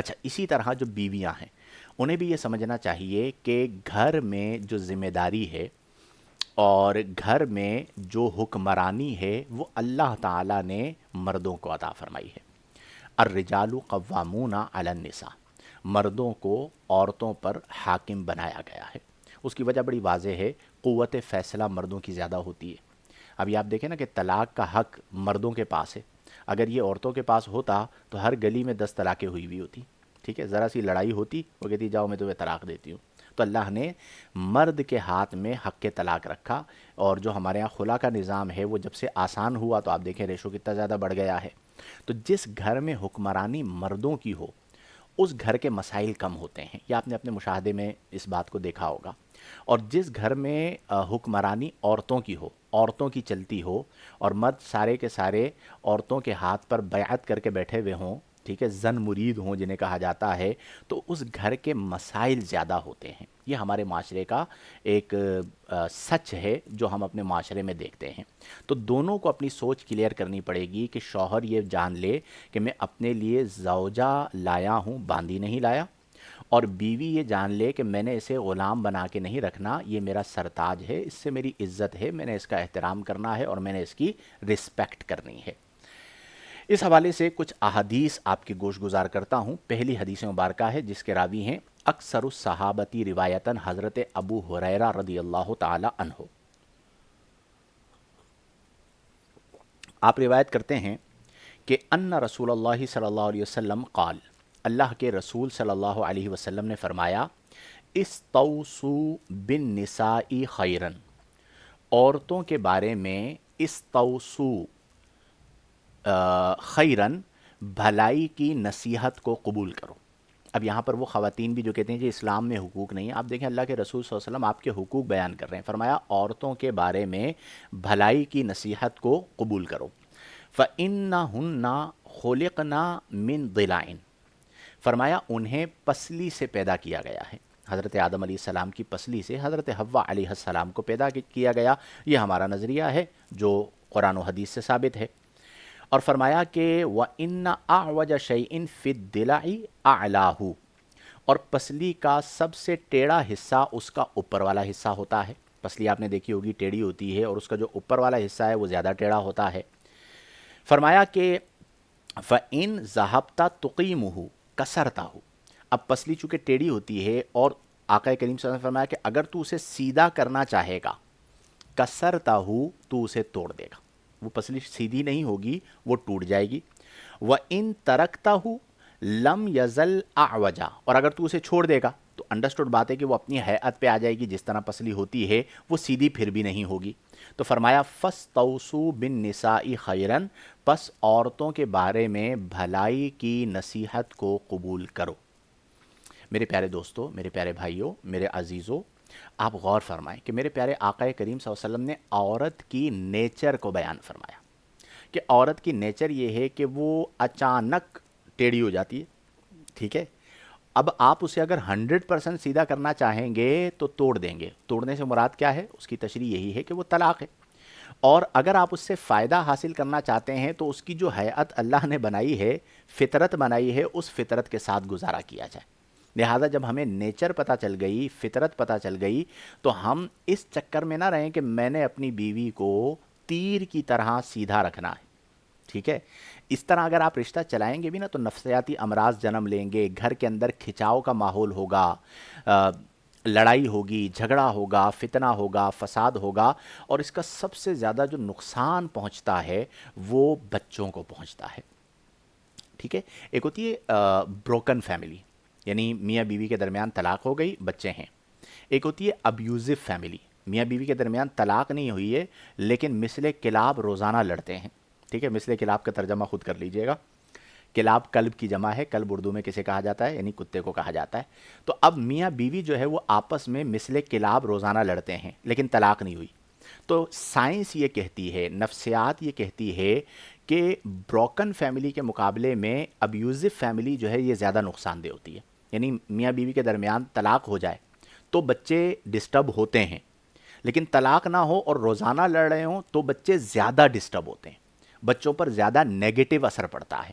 اچھا، اسی طرح جو بیویاں ہیں انہیں بھی یہ سمجھنا چاہیے کہ گھر میں جو ذمہ داری ہے اور گھر میں جو حکمرانی ہے وہ اللہ تعالیٰ نے مردوں کو عطا فرمائی ہے۔ الرجال قوامون علی النساء، مردوں کو عورتوں پر حاکم بنایا گیا ہے۔ اس کی وجہ بڑی واضح ہے، قوت فیصلہ مردوں کی زیادہ ہوتی ہے۔ ابھی آپ دیکھیں نا کہ طلاق کا حق مردوں کے پاس ہے، اگر یہ عورتوں کے پاس ہوتا تو ہر گلی میں 10 طلاقیں ہوئی ہوئی ہوتی، ٹھیک ہے، ذرا سی لڑائی ہوتی وہ کہتی جاؤ میں تمہیں طلاق دیتی ہوں۔ تو اللہ نے مرد کے ہاتھ میں حق کے طلاق رکھا، اور جو ہمارے یہاں خلا کا نظام ہے وہ جب سے آسان ہوا تو آپ دیکھیں ریشو کتنا زیادہ بڑھ گیا ہے۔ تو جس گھر میں حکمرانی مردوں کی ہو اس گھر کے مسائل کم ہوتے ہیں، یہ آپ نے اپنے مشاہدے میں اس بات کو دیکھا ہوگا۔ اور جس گھر میں حکمرانی عورتوں کی ہو، عورتوں کی چلتی ہو، اور مرد سارے کے سارے عورتوں کے ہاتھ پر بیعت کر کے بیٹھے ہوئے ہوں، ٹھیک ہے، زن مرید ہوں جنہیں کہا جاتا ہے، تو اس گھر کے مسائل زیادہ ہوتے ہیں۔ یہ ہمارے معاشرے کا ایک سچ ہے جو ہم اپنے معاشرے میں دیکھتے ہیں۔ تو دونوں کو اپنی سوچ کلیئر کرنی پڑے گی کہ شوہر یہ جان لے کہ میں اپنے لیے زوجہ لایا ہوں، باندی نہیں لایا، اور بیوی یہ جان لے کہ میں نے اسے غلام بنا کے نہیں رکھنا، یہ میرا سرتاج ہے، اس سے میری عزت ہے، میں نے اس کا احترام کرنا ہے اور میں نے اس کی رسپیکٹ کرنی ہے۔ اس حوالے سے کچھ احادیث آپ کی گوش گزار کرتا ہوں۔ پہلی حدیث مبارکہ ہے جس کے راوی ہیں اکثر الصحابتی روایتاً حضرت ابو ہریرہ رضی اللہ تعالی عنہ۔ آپ روایت کرتے ہیں کہ ان رسول اللہ صلی اللہ علیہ وسلم قال، اللہ کے رسول صلی اللہ علیہ وسلم نے فرمایا، استوصوا بالنساء خیراً، عورتوں کے بارے میں استوصوا خیراً، بھلائی کی نصیحت کو قبول کرو۔ اب یہاں پر وہ خواتین بھی جو کہتے ہیں کہ اسلام میں حقوق نہیں ہیں، آپ دیکھیں اللہ کے رسول صلی اللہ علیہ وسلم آپ کے حقوق بیان کر رہے ہیں، فرمایا عورتوں کے بارے میں بھلائی کی نصیحت کو قبول کرو۔ فَإِنَّهُنَّ خُلِقْنَ مِن ضِلَاعٍ، فرمایا انہیں پسلی سے پیدا کیا گیا ہے، حضرت آدم علیہ السلام کی پسلی سے حضرت حوا علیہ السلام کو پیدا کیا گیا۔ یہ ہمارا نظریہ ہے جو قرآن و حدیث سے ثابت ہے۔ اور فرمایا کہ وَإِنَّ أَعْوَجَ شَيْءٍ فِي الضِّلَعِ أَعْلَاهُ، اور پسلی کا سب سے ٹیڑھا حصہ اس کا اوپر والا حصہ ہوتا ہے۔ پسلی آپ نے دیکھی ہوگی ٹیڑھی ہوتی ہے اور اس کا جو اوپر والا حصہ ہے وہ زیادہ ٹیڑھا ہوتا ہے۔ فرمایا کہ فَإِن ذَهَبْتَ تُقِيمُهُ كَسَرْتَهُ، اب پسلی چونکہ ٹیڑھی ہوتی ہے اور آقا کریم صلی اللہ علیہ وسلم نے فرمایا کہ اگر تو اسے سیدھا کرنا چاہے گا، کسرتَهُ، تو اسے توڑ دے گا، وہ پسلی سیدھی نہیں ہوگی، وہ ٹوٹ جائے گی۔ وَإِن تَرَكْتَهُ لَمْ يَزَلْ أَعْوَجَ، اور اگر تو اسے چھوڑ دے گا تو انڈرسٹوڈ بات ہے کہ وہ اپنی ہیئت پہ آ جائے گی، جس طرح پسلی ہوتی ہے وہ سیدھی پھر بھی نہیں ہوگی۔ تو فرمایا فَاسْتَوْصُوا بِالنِّسَاءِ خَيْرًا، پس عورتوں کے بارے میں بھلائی کی نصیحت کو قبول کرو۔ میرے پیارے دوستو، میرے پیارے بھائیوں، میرے عزیزوں، آپ غور فرمائیں کہ میرے پیارے آقا کریم صلی اللہ علیہ وسلم نے عورت کی نیچر کو بیان فرمایا کہ عورت کی نیچر یہ ہے کہ وہ اچانک ٹیڑھی ہو جاتی ہے، ٹھیک ہے۔ اب آپ اسے اگر 100% سیدھا کرنا چاہیں گے تو توڑ دیں گے، توڑنے سے مراد کیا ہے، اس کی تشریح یہی ہے کہ وہ طلاق ہے۔ اور اگر آپ اس سے فائدہ حاصل کرنا چاہتے ہیں تو اس کی جو ہیئت اللہ نے بنائی ہے، فطرت بنائی ہے، اس فطرت کے ساتھ گزارا کیا جائے۔ لہٰذا جب ہمیں نیچر پتہ چل گئی، فطرت پتہ چل گئی، تو ہم اس چکر میں نہ رہیں کہ میں نے اپنی بیوی کو تیر کی طرح سیدھا رکھنا ہے، ٹھیک ہے۔ اس طرح اگر آپ رشتہ چلائیں گے بھی نا تو نفسیاتی امراض جنم لیں گے، گھر کے اندر کھچاؤ کا ماحول ہوگا، لڑائی ہوگی، جھگڑا ہوگا، فتنہ ہوگا، فساد ہوگا، اور اس کا سب سے زیادہ جو نقصان پہنچتا ہے وہ بچوں کو پہنچتا ہے، ٹھیک ہے۔ ایک ہوتی ہے بروکن فیملی، یعنی میاں بیوی کے درمیان طلاق ہو گئی، بچے ہیں۔ ایک ہوتی ہے ابیوزو فیملی، میاں بیوی کے درمیان طلاق نہیں ہوئی ہے لیکن مثل کلاب روزانہ لڑتے ہیں، ٹھیک ہے۔ مثل کلاب کا ترجمہ خود کر لیجئے گا، کلاب کلب کی جمع ہے، کلب اردو میں کسے کہا جاتا ہے، یعنی کتے کو کہا جاتا ہے۔ تو اب میاں بیوی جو ہے وہ آپس میں مثل کلاب روزانہ لڑتے ہیں لیکن طلاق نہیں ہوئی۔ تو سائنس یہ کہتی ہے، نفسیات یہ کہتی ہے کہ بروکن فیملی کے مقابلے میں ابیوزو فیملی جو ہے یہ زیادہ نقصان دہ ہوتی ہے، یعنی میاں بیوی کے درمیان طلاق ہو جائے تو بچے ڈسٹرب ہوتے ہیں، لیکن طلاق نہ ہو اور روزانہ لڑ رہے ہوں تو بچے زیادہ ڈسٹرب ہوتے ہیں، بچوں پر زیادہ نیگیٹو اثر پڑتا ہے۔